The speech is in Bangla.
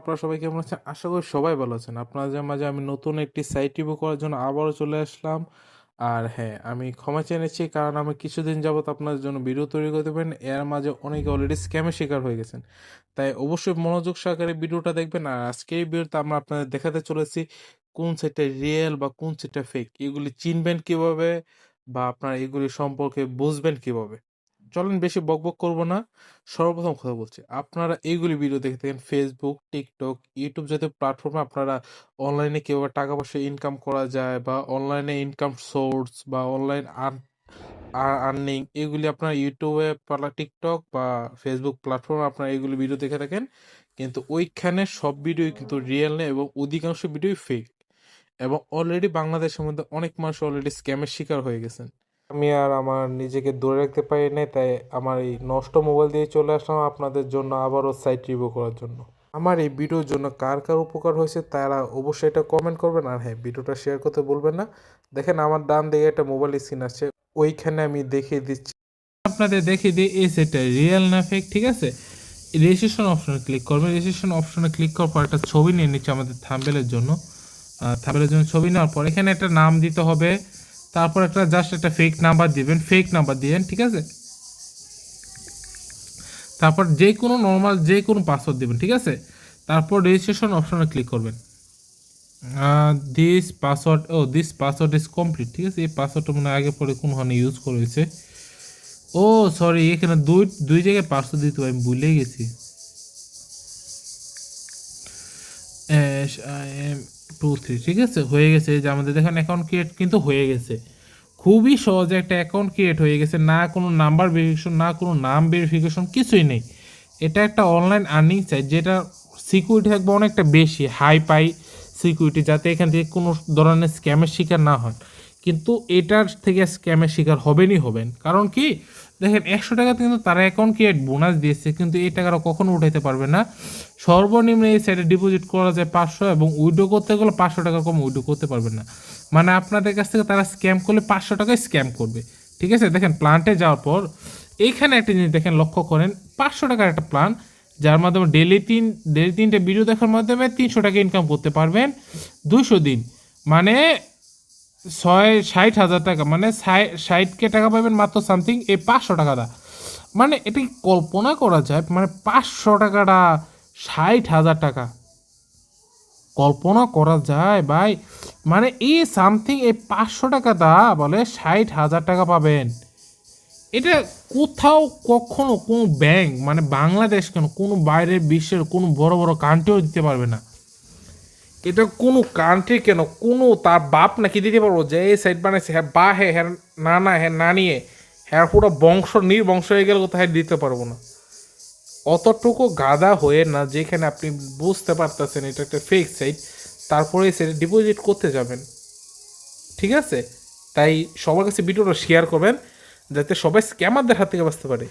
আপনারা সবাই কেমন আছেন? আশা করি সবাই ভালো আছেন। আপনাদের মাঝে আমি নতুন একটি সাইট রিভিউ করার জন্য আবারও চলে আসলাম। আর হ্যাঁ, আমি ক্ষমা চেয়ে নিচ্ছি কারণ আমি কিছুদিন যাবত আপনাদের জন্য ভিডিও তৈরি করতে পারিনি। এর মাঝে অনেকে অলরেডি স্ক্যামের শিকার হয়ে গেছেন। তাই অবশ্যই মনোযোগ সহকারে ভিডিওটা দেখবেন। আর আজকে এই ভিডিওতে আমরা আপনাদের দেখাতে চলেছি কোন সাইটটা রিয়েল বা কোন সাইটটা ফেক। এগুলি চিনবেন কিভাবে বা আপনারা এগুলি সম্পর্কে বুঝবেন কিভাবে? চলেন বেশি বকবক করব না। সর্বপ্রথম কথা বলছি, আপনারা এইগুলি ভিডিও দেখে থাকেন ফেসবুক, টিকটক, ইউটিউব জাতীয় প্ল্যাটফর্মে আপনারা অনলাইনে কিভাবে টাকা পয়সা ইনকাম করা যায় বা অনলাইনে ইনকাম সোর্স বা অনলাইন আর্নিং এগুলি আপনারা ইউটিউবে টিকটক বা ফেসবুক প্ল্যাটফর্মে আপনারা এগুলি ভিডিও দেখে থাকেন, কিন্তু ওইখানে সব ভিডিওই কিন্তু রিয়েল নেই এবং অধিকাংশ ভিডিওই ফেক। এবং অলরেডি বাংলাদেশের মধ্যে অনেক মানুষ অলরেডি স্ক্যামের শিকার হয়ে গেছেন। আমি আর আমার নিজেকে ধরে রাখতে পারি নাই, তাই আমার এই নষ্ট মোবাইল দিয়ে চলে আসলাম আপনাদের জন্য আবারও সাইট রিভিউ করার জন্য। আমার এই ভিডিওর জন্য কার কার উপকার হয়েছে তারা অবশ্যই এটা কমেন্ট করবেন, আর হ্যাঁ, ভিডিওটা শেয়ার করতে বলবেন না। দেখেন আমার ডান দিকে একটা মোবাইল স্ক্রিন আছে, ওইখানে আমি দেখিয়ে দিচ্ছি, আপনাদের দেখিয়ে দিই এই সেটটা রিয়েল না ফেক। ঠিক আছে, রেজিস্ট্রেশন অপশনে ক্লিক করবেন। রেজিস্ট্রেশন অপশনে ক্লিক করার পর একটা ছবি নিয়ে নিচ্ছে আমাদের থাম্বনেলের জন্য। থাম্বনেলের জন্য ছবি নেওয়ার পর এখানে একটা নাম দিতে হবে, তারপর একটা জাস্ট একটা ফেক নাম্বার দিবেন, ফেক নাম্বার দিবেন। ঠিক আছে, তারপর যে কোনো নর্মাল যে কোনো পাসওয়ার্ড দিবেন। ঠিক আছে, তারপর রেজিস্ট্রেশন অপশনে ক্লিক করবেন। This password is complete. ঠিক আছে, এই পাসওয়ার্ডটা মনে হয় আগে পরে কোনোখানে ইউজ করেছে। ও সরি, এখানে দুই দুই জায়গায় পাসওয়ার্ড দিতে হবে, আমি ভুলে গেছি। SIM23। ঠিক আছে, হয়ে গেছে। এই যে আমাদের দেখেন অ্যাকাউন্ট ক্রিয়েট কিন্তু হয়ে গেছে। খুবই সহজে একটা অ্যাকাউন্ট ক্রিয়েট হয়ে গেছে, না কোনো নাম্বার ভেরিফিকেশন, না কোনো নাম ভেরিফিকেশন, কিছুই নেই। এটা একটা অনলাইন আর্নিং সাইট, যেটা সিকিউরিটি থাকবে অনেকটা বেশি, হাই পাই সিকিউরিটি, যাতে এখান থেকে কোনো ধরনের স্ক্যামের শিকার না হয়। কিন্তু এটার থেকে স্ক্যামের শিকার হবেন। কারণ কি, দেখেন 100 টাকাতে কিন্তু তারা অ্যাকাউন্ট ক্রিয়েট বোনাস দিয়েছে, কিন্তু এই টাকাটা কখনো উঠাইতে পারবে না। সর্বনিম্ন এই সাইটে ডিপোজিট করা যায় 500, এবং উইড্রো করতে গেলে 500 টাকা কম উইড্রো করতে পারবেন না। মানে আপনাদের কাছ থেকে তারা স্ক্যাম করলে 500 টাকায় স্ক্যাম করবে। ঠিক আছে, দেখেন প্ল্যান্টে যাওয়ার পর এইখানে একটা জিনিস দেখেন, লক্ষ্য করেন, 500 টাকার একটা প্ল্যান, যার মাধ্যমে ডেলি 3টে ভিডিও দেখার মাধ্যমে 300 টাকা ইনকাম করতে পারবেন 200 দিন, মানে 60,000 টাকা, মানে 60K টাকা পাবেন মাত্র সামথিং এই 500 টাকাটা। মানে এটা কি কল্পনা করা যায়? মানে 500 টাকাটা 60,000 টাকা, কল্পনা করা যায় ভাই? মানে এই সামথিং এই 500 টাকাটা বলে 60,000 টাকা পাবেন। এটা কোথাও কখনো কোনো ব্যাংক, মানে বাংলাদেশ কেন, কোনো বাইরের বিশ্বের কোনো বড় বড় কান্ট্রিও দিতে পারবে না। এটা কোনো কান্ট্রি কেন, কোনো তার বাপ নাকি দিতে পারবো যে এই সাইড বানাইছে, হ্যাঁ বা হ্যাঁ হ্যাঁ না না হ্যাঁ না নিয়ে হ্যাঁ পুরো বংশ নির্বংশ হয়ে গেলে কোথায় দিতে পারবো না। অতটুকু গাদা হয়ে না যেখানে আপনি বুঝতে পারতেছেন এটা একটা ফেক সাইট, তারপরে এই সাইটে ডিপোজিট করতে যাবেন। ঠিক আছে, তাই সবার কাছে ভিডিওটা শেয়ার করবেন যাতে সবাই স্ক্যামারদের হাত থেকে বাঁচতে পারে।